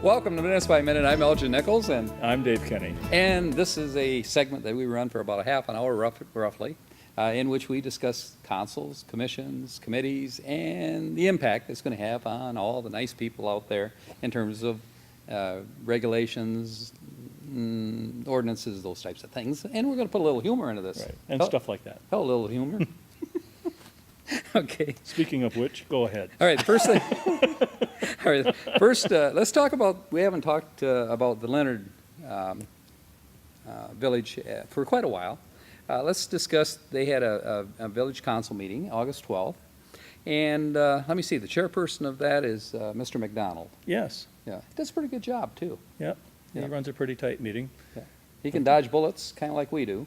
Welcome to Minutes by Minute. I'm Elgin Nichols, and I'm Dave Kenny. this is a segment that we run for about a half an hour, roughly, in which we discuss councils, commissions, committees, and the impact it's going to have on all the nice people out there in terms of regulations, ordinances, those types of things. And we're going to put a little humor into this. Right, and stuff like that. Oh, a little humor. Okay. Speaking of which, go ahead. All right, first thing. All right, first, let's talk about, we haven't talked about the Leonard Village for quite a while. Let's discuss, they had a village council meeting, August 12th. And let me see, the chairperson of that is Mr. McDonald. Yes. Yeah, he does a pretty good job, too. Yep. He Yep. runs a pretty tight meeting. Yeah. He can dodge bullets, kind of like we do.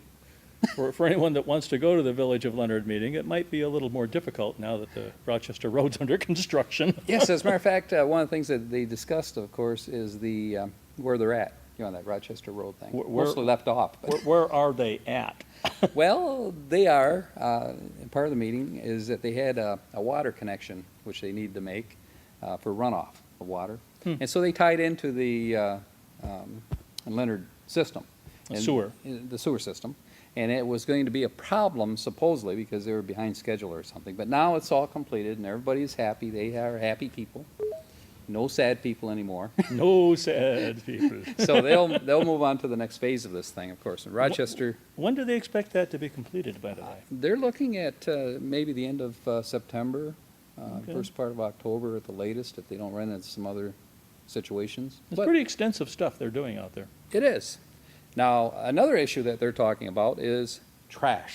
For anyone that wants to go to the Village of Leonard meeting, it might be a little more difficult now that the Rochester Road's under construction. Yes, as a matter of fact, one of the things that they discussed, of course, is the where they're at, you know, that Rochester Road thing. Mostly left off. But Where are they at? well, they are, part of the meeting is that they had a water connection, which they need to make for runoff of water. And so they tied into the Leonard system. The sewer. The sewer system. And it was going to be a problem, supposedly, because they were behind schedule or something. But now it's all completed, and everybody's happy. They are happy people. No sad people anymore. No sad people. So they'll move on to the next phase of this thing, of course. In Rochester, When do they expect that to be completed, by the way? they're looking at maybe the end of September, Okay. first part of October at the latest, if they don't run into some other situations. It's But pretty extensive stuff they're doing out there. it is. Now, another issue that they're talking about is trash.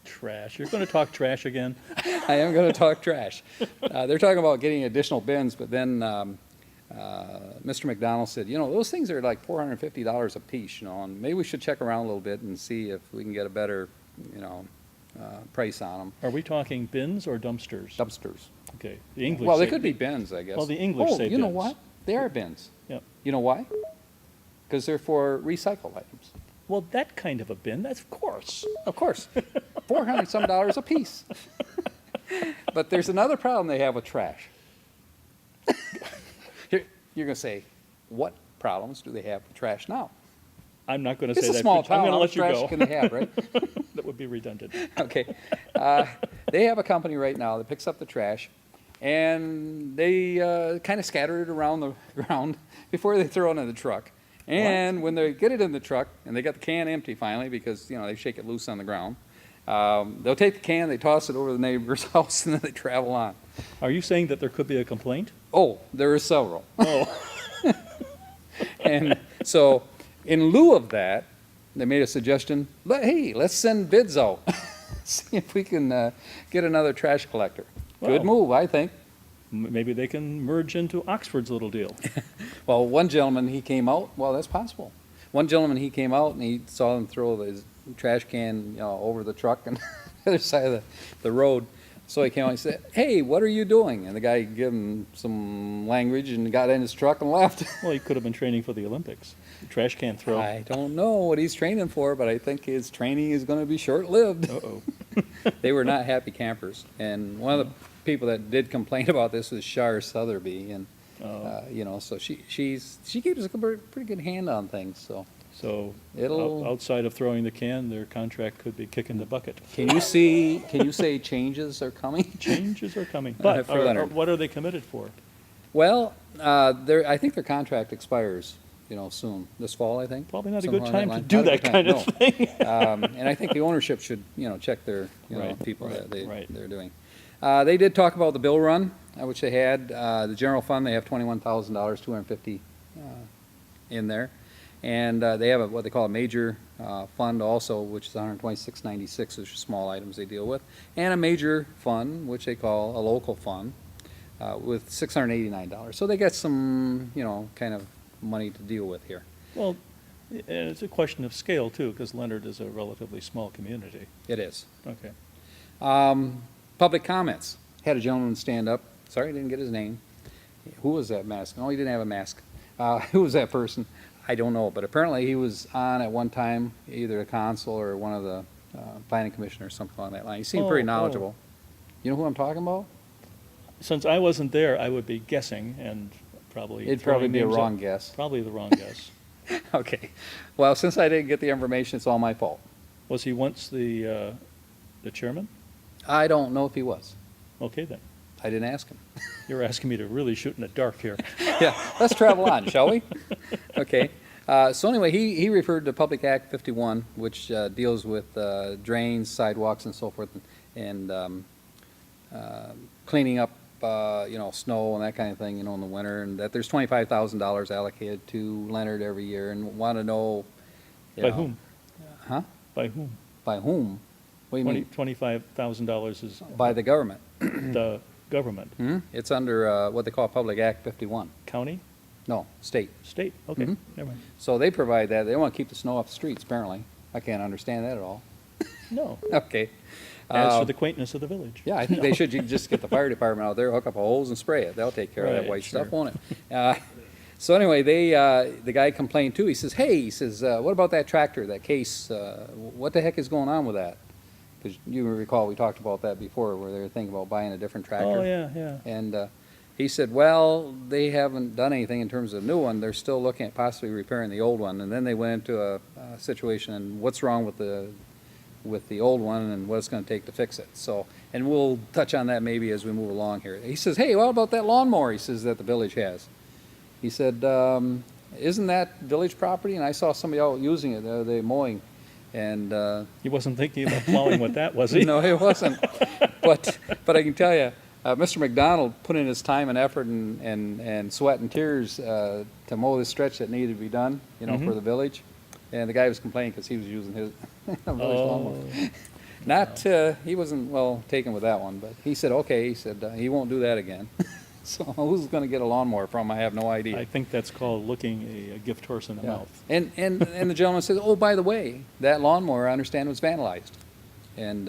Trash. You're going to talk trash again? I am going to talk trash. They're talking about getting additional bins, but then Mr. McDonald said, you know, those things are like $450 a piece, you know, and maybe we should check around a little bit and see if we can get a better, you know, price on them. Are we talking bins or dumpsters? Dumpsters. Okay. The English Well, they say- could be bins, I guess. Well, the English oh, say you know bins. what? They are bins. Yep. You know why? Because they're for recycled items. Well, that kind of a bin, that's of course. Of course. $400 some a piece. But there's another problem they have with trash. You're going to say, what problems do they have with trash now? I'm not going to It's say a that. small but I'm town. going to How let much you trash go. can they have, right? That would be redundant. Okay. They have a company right now that picks up the trash, and they kind of scatter it around the ground before they throw it in the truck. And when they get it in the truck, and they got the can empty finally because, you know, they shake it loose on the ground, they'll take the can, they toss it over the neighbor's house, and then they travel on. Are you saying that there could be a complaint? Oh, there are several. Oh, And so, in lieu of that, they made a suggestion, hey, let's send bids out. See if we can get another trash collector. Good Well. move, I think. maybe they can merge into Oxford's little deal. Well, one gentleman, he came out, well, that's possible. One gentleman, he came out and he saw them throw his trash can, you know, over the truck on the other side of the road. So he came out and said, hey, what are you doing? And the guy gave him some language and got in his truck and left. Well, he could have been training for the Olympics. Trash can throw. I don't know what he's training for, but I think his training is going to be short-lived. Uh-oh. They were not happy campers. And one of the people that did complain about this was Shar Sotheby. And, you know, so she keeps a pretty good hand on things, so. So It'll- outside of throwing the can, their contract could be kicking the bucket. Can you say changes are coming? Changes are coming. But For Leonard. what are they committed for? Well, I think their contract expires, you know, soon, this fall, I think. Probably not a Somewhere good on time to line. do Not a that good kind time, of no. thing. And I think the ownership should, you know, check their, you know, Right, people that right. they're doing. They did talk about the bill run, which they had. The general fund, they have $21,000, $250 in there. And they have what they call a major fund also, which is $126.96, which are small items they deal with. And a major fund, which they call a local fund, with $689. So they got some, you know, kind of money to deal with here. Well, and it's a question of scale too, because Leonard is a relatively small community. It is. Okay. Public comments. Had a gentleman stand up. Sorry, I didn't get his name. Who was that mask? No, he didn't have a mask. Who was that person? I don't know, but apparently he was on at one time, either a consul or one of the planning commission or something on that line. He seemed pretty Oh, knowledgeable. You know who I'm talking about? Since I wasn't there, I would be guessing, and probably. It'd probably throwing be a names out. wrong guess. Probably the wrong guess. Okay. Well, since I didn't get the information, it's all my fault. Was he once the chairman? I don't know if he was. Okay, then. I didn't ask him. You're asking me to really shoot in the dark here. Yeah, let's travel on, shall we? Okay. So anyway, he referred to Public Act 51, which deals with drains, sidewalks, and so forth, and cleaning up, snow and that kind of thing, in the winter, and that there's $25,000 allocated to Leonard every year, and want to know. By whom? Huh? By whom? By whom? What do you mean? $25,000 is By the government. the government. Hmm? It's under what they call Public Act 51. County? No, state. State? Okay, Mhm. never mind. So they provide that. They want to keep the snow off the streets, apparently. I can't understand that at all. No, Okay. adds Uh, to the quaintness of the village. Yeah, I think they should just get the fire department out there, hook up a hose and spray it. They'll take care of that Right, white stuff, sure. won't it? So anyway, the guy complained too. He says, hey, what about that tractor, that case? What the heck is going on with that? Because you recall we talked about that before, where they were thinking about buying a different tractor. Oh, yeah, yeah. And he said, well, they haven't done anything in terms of the new one. They're still looking at possibly repairing the old one. And then they went into a situation, and what's wrong with the old one and what it's going to take to fix it. So, and we'll touch on that maybe as we move along here. He says, hey, what about that lawnmower, he says, that the village has? He said, isn't that village property? And I saw somebody out using it, they mowing. And He wasn't thinking about plowing with that, was he? no, it wasn't. But I can tell you, Mr. McDonald put in his time and effort and sweat and tears to mow this stretch that needed to be done, for the village. And the guy was complaining because he was using his village lawnmower. Not, he wasn't well taken with that one, but he said, okay, he said, he won't do that again. So who's going to get a lawnmower from? I have no idea. I think that's called looking a gift horse in the Yeah. mouth. And the gentleman says, oh, by the way, that lawnmower, I understand, was vandalized. And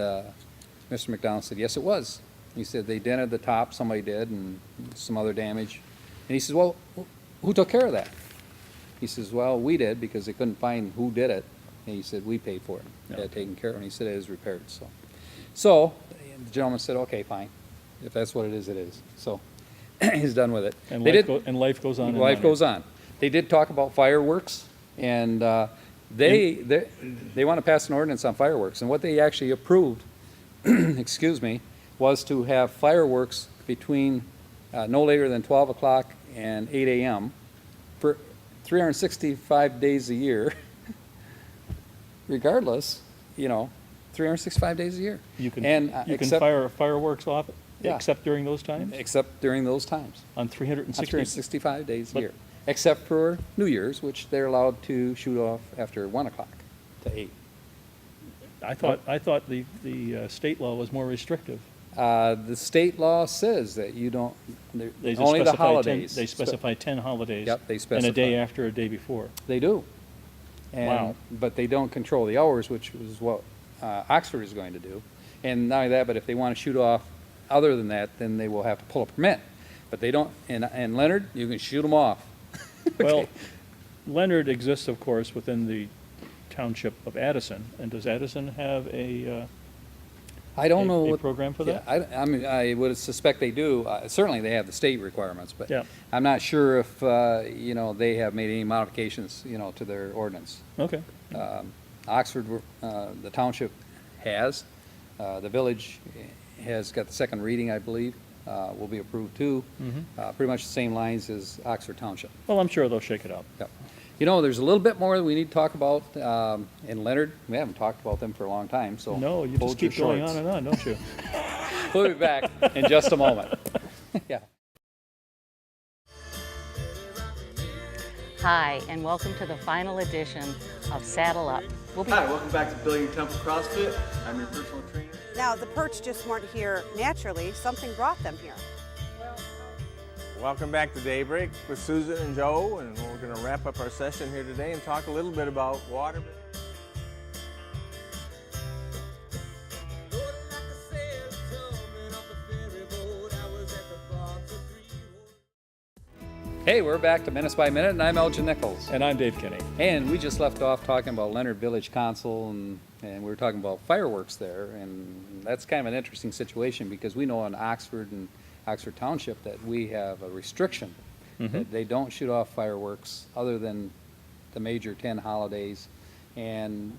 Mr. McDonald said, yes, it was. He said they dented the top, somebody did, and some other damage. And he says, well, who took care of that? He says, well, we did, because they couldn't find who did it. And he said, we paid for it. They had taken care of it. And he said it is repaired. So the gentleman said, okay, fine. If that's what it is, it is. So he's done with it. And They life goes on. Life goes on. They did talk about fireworks, and they want to pass an ordinance on fireworks. And what they actually approved, excuse me, was to have fireworks between no later than 12 o'clock and 8 a.m. for 365 days a year, regardless, 365 days a year. You can except- fire fireworks off, Yeah. except during those times? Except during those times. On 360? 365 days a But- year, except for New Year's, which they're allowed to shoot off after 1 o'clock to 8. I thought the state law was more restrictive. The state law says that you don't, They just only the specify 10 holidays. They specify 10 holidays. Yep, they And a specify. day after, a day before. They do. And- Wow. But they don't control the hours, which is what Oxford is going to do. And not only that, but if they want to shoot off other than that, then they will have to pull a permit. But they don't, in Leonard, you can shoot them off. Well, Leonard exists, of course, within the township of Addison. And does Addison have a I don't know a what. program for Yeah, that? I mean, I would suspect they do. Certainly, they have the state requirements, but Yeah. I'm not sure if, they have made any modifications, to their ordinance. Okay. Oxford, the township has. The village has got the second reading, I believe, will be approved too. Pretty much the same lines as Oxford Township. Well, I'm sure they'll shake it up. Yep. There's a little bit more that we need to talk about in Leonard. We haven't talked about them for a long time, so. No, you hold just your keep going shorts. on and on, don't you? We'll be back in just a moment. Yeah. Hi, and welcome to the final edition of Saddle Up. We'll be Hi, welcome back to Billion Temple CrossFit. I'm your personal trainer. Now, the perch just weren't here naturally. Something brought them here. Welcome back to Daybreak with Susan and Joe, and we're going to wrap up our session here today and talk a little bit about water. Hey, we're back to Minutes by Minute, and I'm Elgin Nichols. And I'm Dave Kinney. And we just left off talking about Leonard Village Council, and we were talking about fireworks there, and that's kind of an interesting situation because we know in Oxford and Oxford Township that we have a restriction that they don't shoot off fireworks other than the major 10 holidays. And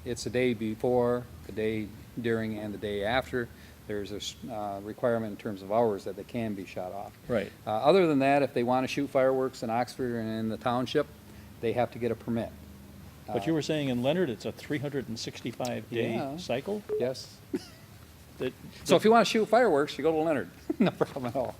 it's the day before, the day during, and the day after. There's a requirement in terms of hours that they can be shot off. Right. Other than that, if they want to shoot fireworks in Oxford and in the township, they have to get a permit. But you were saying in Leonard, it's a 365-day Yeah. cycle? Yes. That- So if you want to shoot fireworks, you go to Leonard. No problem at all.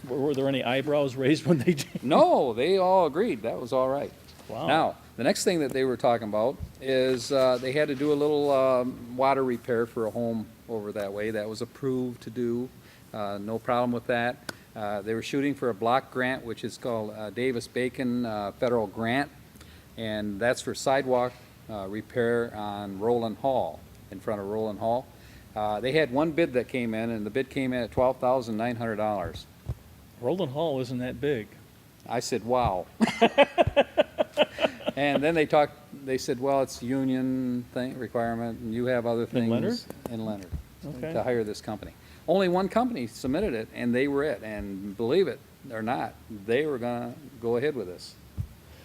Were there any eyebrows raised when they did? No, they all agreed. That was all right. Wow. Now, the next thing that they were talking about is they had to do a little water repair for a home over that way. That was approved to do. No problem with that. They were shooting for a block grant, which is called Davis-Bacon Federal Grant, and that's for sidewalk repair on Roland Hall, in front of Roland Hall. They had one bid that came in, and the bid came in at $12,900. Roland Hall isn't that big. I said, wow. And then they said, well, it's a union thing, requirement, and you have other things. Leonard? In Leonard, Okay. to hire this company. Only one company submitted it, and they were it, and believe it or not, they were gonna go ahead with this.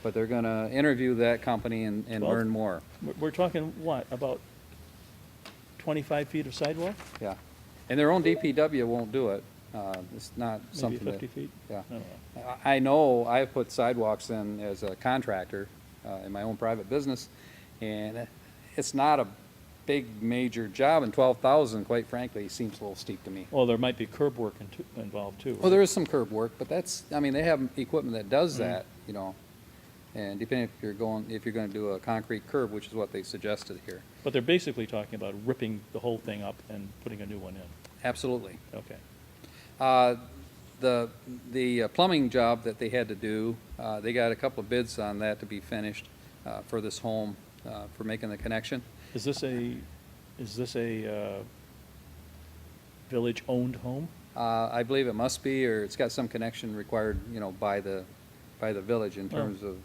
But they're gonna interview that company and Well- learn more, We're talking, what, about 25 feet of sidewalk? yeah. And their own DPW won't do it, it's not Maybe something that. 50 feet? Yeah. I don't know. I know I've put sidewalks in as a contractor in my own private business, and it's not a big major job, and 12,000, quite frankly, seems a little steep to me. Well, there might be curb work involved too. Well, there is some curb work, but that's, I mean, they have equipment that does Mm-hmm. that, you know, and depending if you're gonna do a concrete curb, which is what they suggested here. But they're basically talking about ripping the whole thing up and putting a new one in. Absolutely. Okay. The plumbing job that they had to do, they got a couple of bids on that to be finished for this home, for making the connection. Is this a village-owned home? I believe it must be, or it's got some connection required, you know, by the village in terms of,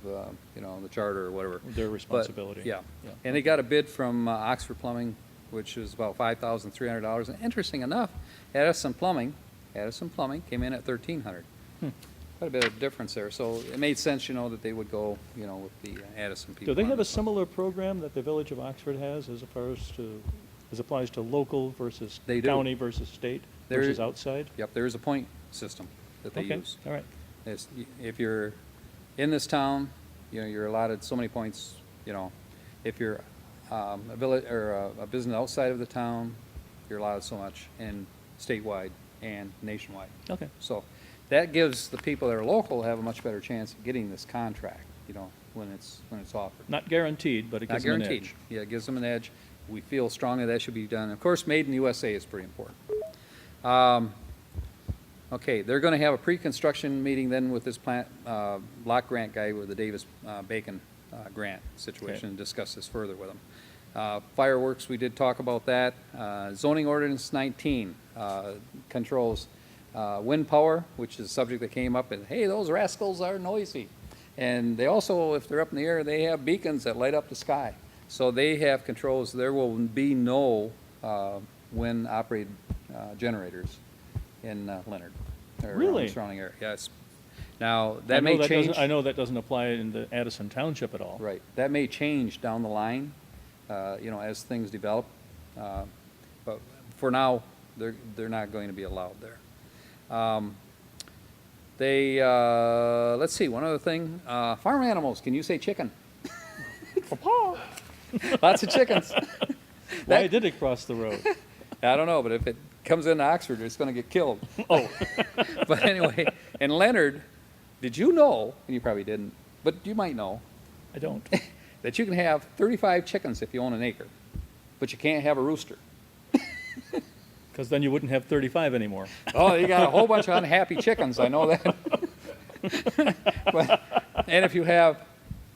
you know, the charter or whatever. Their But, responsibility? Yeah. Yeah. And they got a bid from Oxford Plumbing, which was about $5,300. And interesting enough, Addison Plumbing came in at $1,300. Quite a bit of difference there. So it made sense, you know, that they would go, you know, with the Addison people. Do they on have a this one. similar program that the village of Oxford has as applies to local versus They do. county versus state There- versus outside? Yep, there is a point system that they Okay, use. all right. If you're in this town, you know, you're allotted so many points, you know. If you're a village, or a business outside of the town, you're allowed so much, and statewide and nationwide. Okay. So that gives the people that are local have a much better chance of getting this contract, you know, when it's offered. Not guaranteed, but it Not gives them an guaranteed. edge. Yeah, it gives them an edge. We feel strongly that should be done. Of course, made in the USA is pretty important. Okay, they're gonna have a pre-construction meeting then with this plant, block grant guy with the Davis Bacon grant situation, Okay. and discuss this further with them. Fireworks, we did talk about that. Zoning ordinance 19 controls wind power, which is a subject that came up, and hey, those rascals are noisy. And they also, if they're up in the air, they have beacons that light up the sky. So they have controls. There will be no wind-operated generators in Leonard, or around Really? the surrounding area. Yes. Now, I that know may change. I know that doesn't apply in the Addison Township at all. Right. That may change down the line, you know, as things develop. But for now, they're not going to be allowed there. Let's see, one other thing. Farm animals, can you say chicken? Lots of chickens. Why did it cross the road? I don't know, but if it comes into Oxford, it's going to get killed. Oh. But anyway, in Leonard, did you know, and you probably didn't, but you might know, I don't. that you can have 35 chickens if you own an acre, but you can't have a rooster. Because then you wouldn't have 35 anymore. Oh, you got a whole bunch of unhappy chickens, I know that. And if you have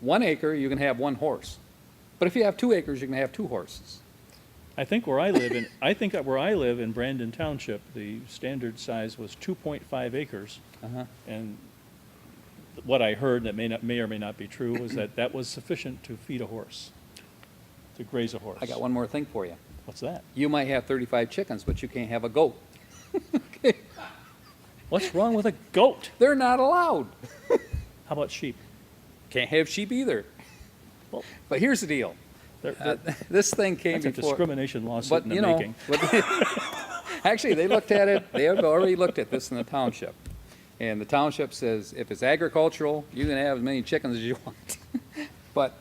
1 acre, you can have 1 horse. But if you have 2 acres, you can have 2 horses. I think where I live in Brandon Township, the standard size was 2.5 acres. Uh-huh. And what I heard that may or may not be true was that was sufficient to feed a horse, to graze a horse. I got one more thing for you. What's that? You might have 35 chickens, but you can't have a goat. Okay. What's wrong with a goat? They're not allowed. How about sheep? Can't have sheep either. Well, But here's the deal. This thing came That's a before. discrimination lawsuit But, in the you know, making. actually, they looked at it, they have already looked at this in the township. And the township says, if it's agricultural, you can have as many chickens as you want. But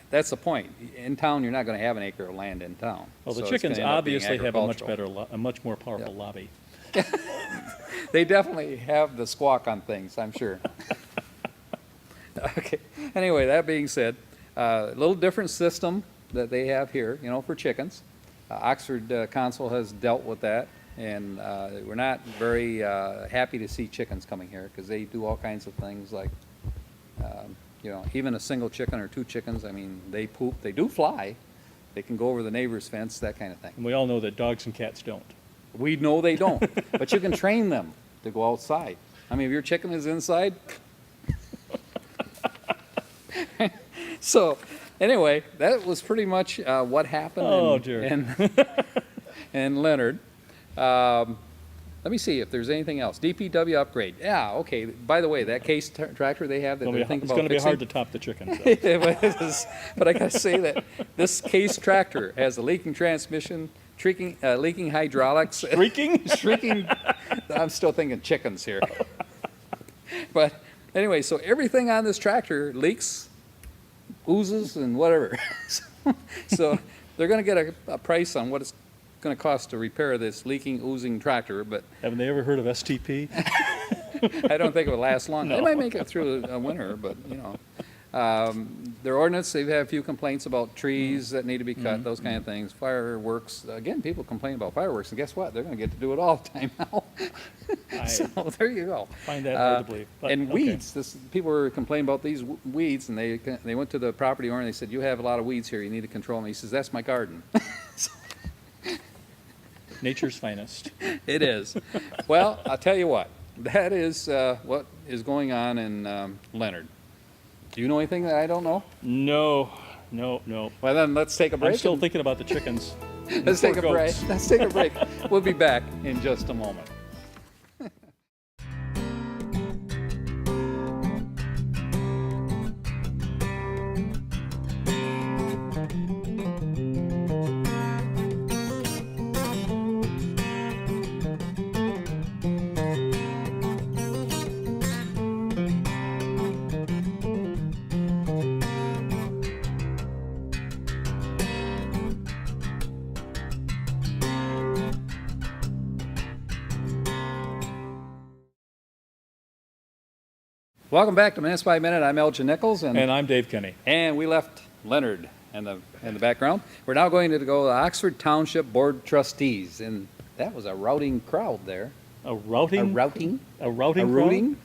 that's the point. In town, you're not gonna have an acre of land in town. Well, the So it's chickens gonna end up being obviously have a much agricultural. better, a much more powerful lobby. They definitely have the squawk on things, I'm sure. Okay, anyway, that being said, a little different system that they have here, you know, for chickens. Oxford Council has dealt with that, and we're not very happy to see chickens coming here, because they do all kinds of things like, you know, even a single chicken or two chickens, I mean, they poop, they do fly, they can go over the neighbor's fence, that kind of thing. And we all know that dogs and cats don't. We know they don't, but you can train them to go outside. I mean, if your chicken is inside. So, anyway, that was pretty much what happened. Oh, dear. In Leonard. Let me see if there's anything else. DPW upgrade. Yeah, okay. By the way, that case tractor they have that they're thinking It's about gonna be fixing. hard to top the chickens, though. But I gotta say that this case tractor has a leaking transmission, leaking hydraulics. Shrieking? Shrieking. I'm still thinking chickens here. But anyway, so everything on this tractor leaks, oozes, and whatever. So they're gonna get a price on what it's gonna cost to repair this leaking, oozing tractor, but Haven't they ever heard of STP? I don't think it would last long. They might make it through a winter, but, you know. Their ordinance, they've had a few complaints about trees that need to be cut, those kind of things. Fireworks, again, people complain about fireworks, and guess what? They're gonna get to do it all the time now. So, there you go. Find that hard to believe, but, And okay. weeds, people were complaining about these weeds, and they went to the property owner, and they said, you have a lot of weeds here, you need to control them. He says, that's my garden. Nature's finest. It is. Well, I'll tell you what, that is what is going on in Leonard. Do you know anything that I don't know? No. Well, then let's take a break. I'm still and- thinking about the chickens. Let's take a poor break. goats. Let's take a break. We'll be back in just a moment. Welcome back to Minutes by Minute. I'm Elgin Nichols, And I'm Dave Kenny. and we left Leonard in the background. We're now going to go to the Oxford Township Board of Trustees, and that was a routing crowd there. A routing? A routing? A routing A crowd? rooting?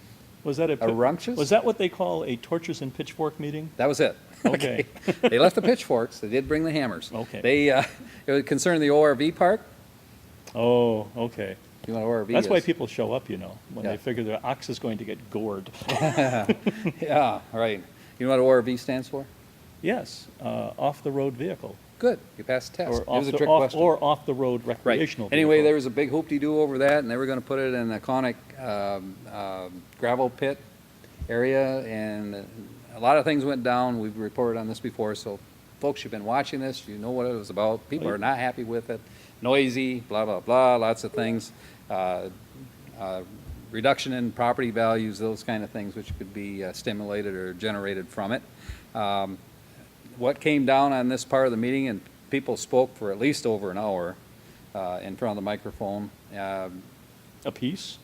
Was that a runctious? Was that what they call a torches and pitchfork meeting? That was it. Okay. They left the pitchforks. They did bring the hammers. Okay. They it concerned the ORV park. Oh, okay. You know what ORV That's why is. people show up, you know, when Yeah. they figure their ox is going to get gored. Yeah, right. You know what ORV stands for? Yes, off-the-road vehicle. Good. You passed the test. Or It was a off the, trick off, question. or off-the-road Right. recreational Anyway, vehicle. there was a big hoop-de-doo over that, and they were going to put it in a conic gravel pit area, and a lot of things went down. We've reported on this before, so folks, you've been watching this, you know what it was about. People are not happy with it. Noisy, blah, blah, blah, lots of things. Reduction in property values, those kind of things which could be stimulated or generated from it. What came down on this part of the meeting, and people spoke for at least over an hour in front of the microphone. A piece?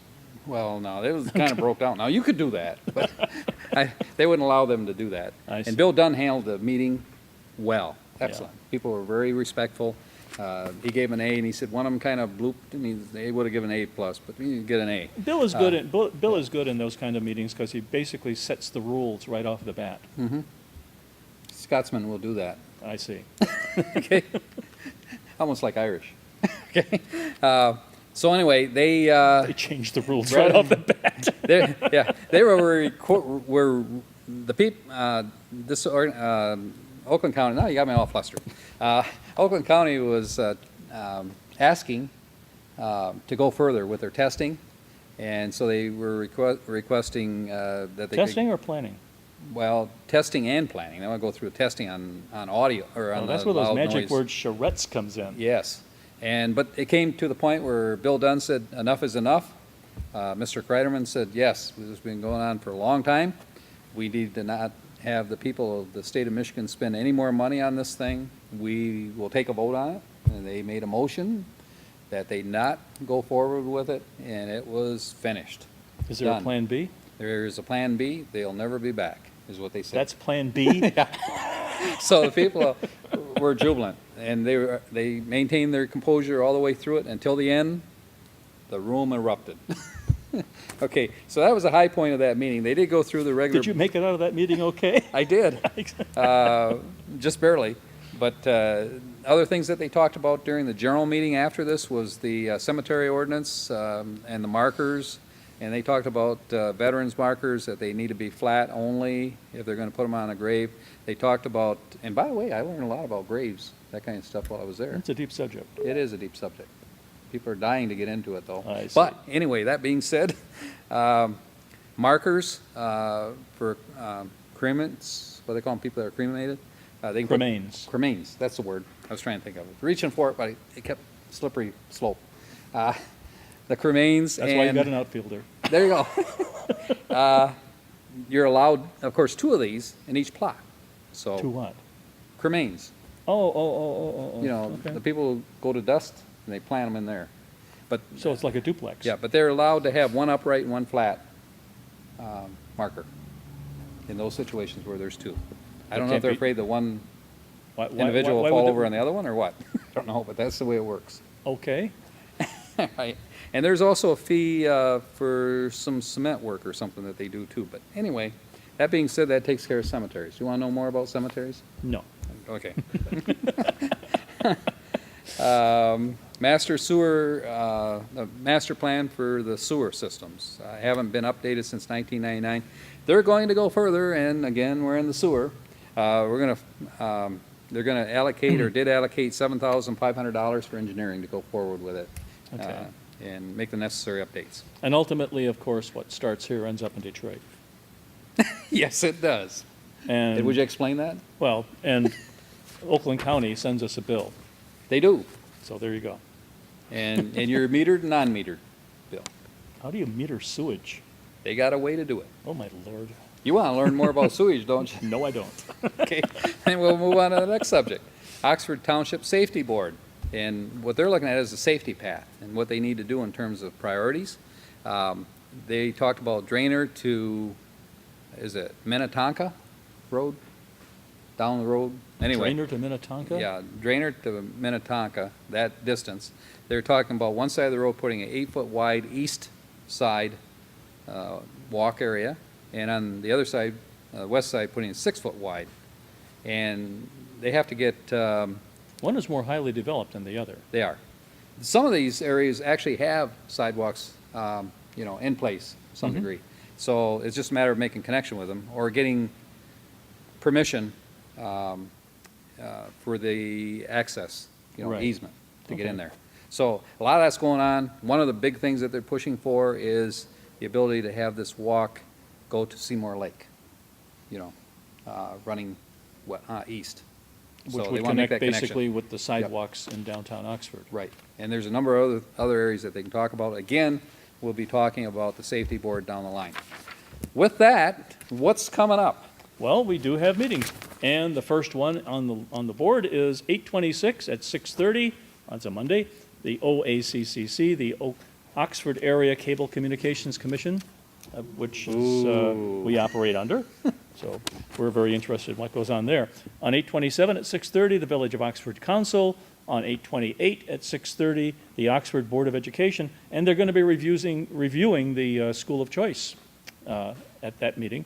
Well, no, it was kind of broke down. Now, you could do that, but they wouldn't allow them to do that. I see. And Bill Dunn handled the meeting well, Yeah. excellent. People were very respectful. He gave an A, and he said one of them kind of blooped, and they would have given an A+, but you get an A. Bill is good. Bill is good in those kind of meetings because he basically sets the rules right off the bat. Scotsman will do that. I see. Okay, almost like Irish. Okay, so anyway, they They changed the rules right off the bat. they were the people. Oakland County. Now you got me all flustered. Oakland County was asking to go further with their testing, And so they were requesting that they could. Testing or planning? Well, testing and planning. They want to go through testing on audio, or on Oh, that's the where those loud magic noise. word charrettes comes in. Yes, but it came to the point where Bill Dunn said, enough is enough. Mr. Kreiderman said, yes, this has been going on for a long time. We need to not have the people of the state of Michigan spend any more money on this thing. We will take a vote on it, and they made a motion that they not go forward with it, and it was finished. Is there a Done. plan B? There is a plan B, they'll never be back, is what they said. That's plan B? So the people were jubilant, and they maintained their composure all the way through it until the end. The room erupted. Okay, so that was a high point of that meeting. They did go through the regular. Did you make it out of that meeting okay? I did, just barely. But other things that they talked about during the general meeting after this was the cemetery ordinance and the markers. And they talked about veterans markers, that they need to be flat only if they're going to put them on a grave. They talked about, and by the way, I learned a lot about graves, that kind of stuff while I was there. It's a deep subject. It is a deep subject. People are dying to get into it, though. I see. But anyway, that being said, markers for cremants, what do they call them, people that are cremated? They can put- Cremains. Cremains, that's the word I was trying to think of. Reaching for it, but it kept slippery slope. The cremains That's why you and- got an outfielder. There you go. You're allowed, of course, 2 of these in each plot. So To what? cremains, Oh. you know, Okay. the people who go to dust and they plant them in there. But So it's like a duplex? yeah, but they're allowed to have one upright and one flat marker in those situations where there's 2. I don't know if can't they're be- afraid that one Why- individual why will would fall it- over on the other one or what. I don't know, but that's the way it works. Okay. Right. And there's also a fee for some cement work or something that they do too. But anyway, that being said, that takes care of cemeteries. You want to know more about cemeteries? No. Okay. Master sewer, the master plan for the sewer systems haven't been updated since 1999. They're going to go further, and again, we're in the sewer. They're going to allocate, or did allocate, $7,500 for engineering to go forward with it. Okay. And make the necessary updates. And ultimately, of course, what starts here ends up in Detroit. Yes, it does. And, Would you explain that? well, and Oakland County sends us a bill. They do. So there you go. And you're metered and non-metered, Bill. How do you meter sewage? They got a way to do it. Oh, my Lord. You want to learn more about sewage, don't you? No, I don't. Okay, then we'll move on to the next subject. Oxford Township Safety Board. And what they're looking at is the safety path and what they need to do in terms of priorities. They talked about Drainer to, is it Minnetonka Road? Down the road? Anyway. Drainer to Minnetonka? Yeah, Drainer to Minnetonka, that distance. They're talking about one side of the road putting an 8-foot wide east side walk area, and on the other side, west side, putting a 6-foot wide. And they have to get, One is more highly developed than the other. they are. Some of these areas actually have sidewalks, in place to some Mhm. degree. So it's just a matter of making connection with them or getting permission for the access, Right. easement to get in Okay. there. So a lot of that's going on. One of the big things that they're pushing for is the ability to have this walk go to Seymour Lake, running east. So Which they would wanna make connect that connection. basically with the sidewalks in downtown Oxford. Right, and there's a number of other areas that they can talk about. Again, we'll be talking about the safety board down the line. With that, what's coming up? Well, we do have meetings, and the first one on the board is 8/26 at 6:30, on a Monday, the OACCC, the Oxford Area Cable Communications Commission, which is, we operate under, so we're very interested in what goes on there. On 8/27 at 6:30, the Village of Oxford Council. On 8/28 at 6:30, the Oxford Board of Education, and they're going to be reviewing the School of Choice at that meeting.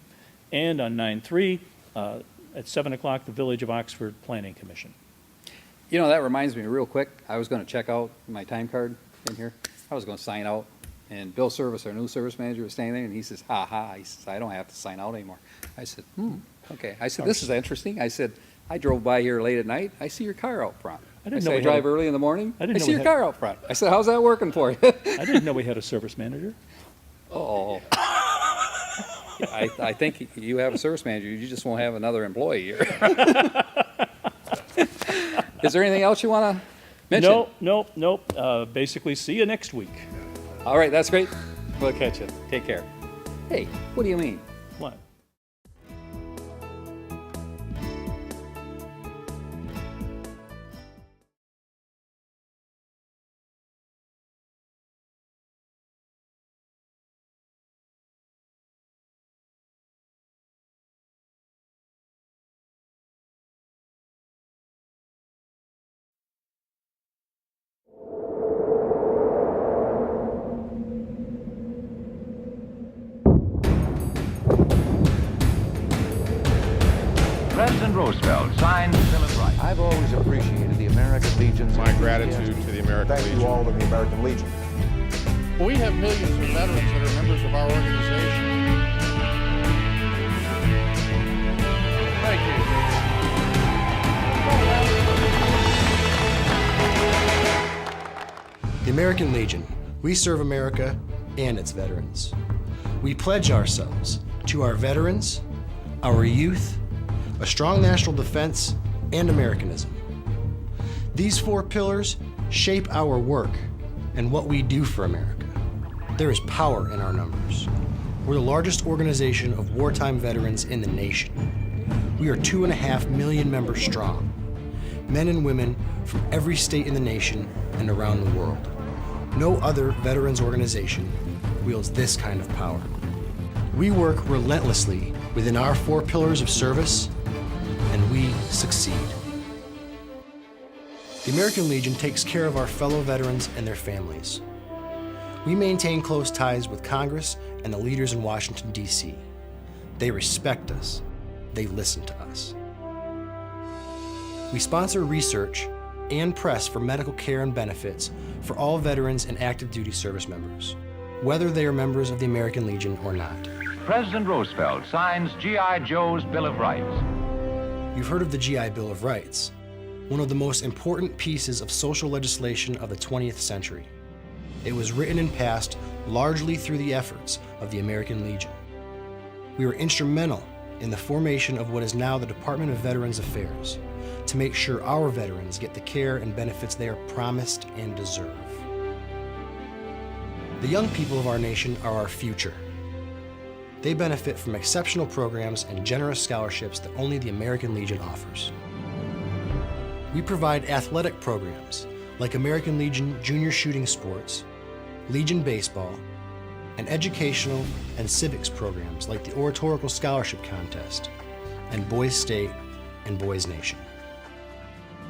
And on 9/3, at 7 o'clock, the Village of Oxford Planning Commission. That reminds me real quick, I was gonna check out my time card in here. I was gonna sign out, and Bill Service, our new service manager, was standing there, and he says, he says, I don't have to sign out anymore. I said, okay. I said, this is interesting. I said, I drove by here late at night, I see your car out front. I didn't said, know I we had drive a- early in the morning, I I didn't know see we your had- car out front. I said, how's that working for you? I didn't know we had a service manager. Oh. I think you have a service manager, you just won't have another employee here. Is there anything else you want to mention? Nope. Basically, see you next week. All right, that's great. We'll catch you. Take care. Hey, what do you mean? What? President Roosevelt signed the Bill of Rights. I've always appreciated the American Legion's My gratitude to the American Thank Legion. you all to the American Legion. We have millions of veterans that are members of our organization. Thank you. The American Legion. We serve America and its veterans. We pledge ourselves to our veterans, our youth, a strong national defense, and Americanism. These 4 pillars shape our work and what we do for America. There is power in our numbers. We're the largest organization of wartime veterans in the nation. We are 2.5 million members strong, men and women from every state in the nation and around the world. No other veterans organization wields this kind of power. We work relentlessly within our 4 pillars of service, and we succeed. The American Legion takes care of our fellow veterans and their families. We maintain close ties with Congress and the leaders in Washington, D.C. They respect us. They listen to us. We sponsor research and press for medical care and benefits for all veterans and active duty service members, whether they are members of the American Legion or not. President Roosevelt signs G.I. Joe's Bill of Rights. You've heard of the GI Bill of Rights, one of the most important pieces of social legislation of the 20th century. It was written and passed largely through the efforts of the American Legion. We were instrumental in the formation of what is now the Department of Veterans Affairs to make sure our veterans get the care and benefits they are promised and deserve. The young people of our nation are our future. They benefit from exceptional programs and generous scholarships that only the American Legion offers. We provide athletic programs like American Legion Junior Shooting Sports, Legion Baseball, and educational and civics programs like the Oratorical Scholarship Contest and Boys State and Boys Nation.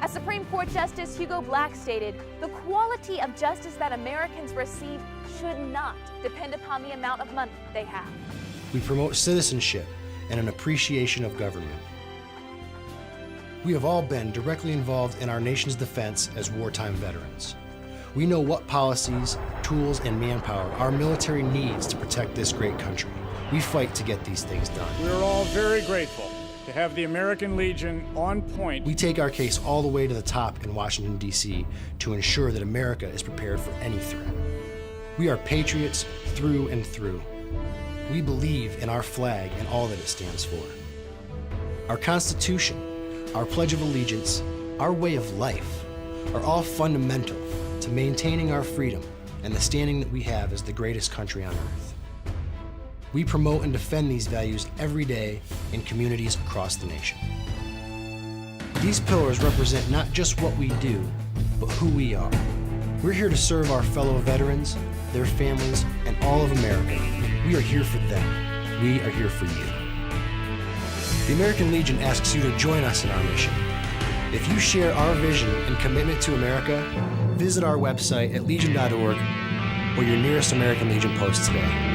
As Supreme Court Justice Hugo Black stated, the quality of justice that Americans receive should not depend upon the amount of money they have. We promote citizenship and an appreciation of government. We have all been directly involved in our nation's defense as wartime veterans. We know what policies, tools, and manpower our military needs to protect this great country. We fight to get these things done. We're all very grateful to have the American Legion on point. We take our case all the way to the top in Washington, D.C. to ensure that America is prepared for any threat. We are patriots through and through. We believe in our flag and all that it stands for. Our Constitution, our Pledge of Allegiance, our way of life are all fundamental to maintaining our freedom and the standing that we have as the greatest country on earth. We promote and defend these values every day in communities across the nation. These pillars represent not just what we do, but who we are. We're here to serve our fellow veterans, their families, and all of America. We are here for them. We are here for you. The American Legion asks you to join us in our mission. If you share our vision and commitment to America, visit our website at legion.org or your nearest American Legion post today.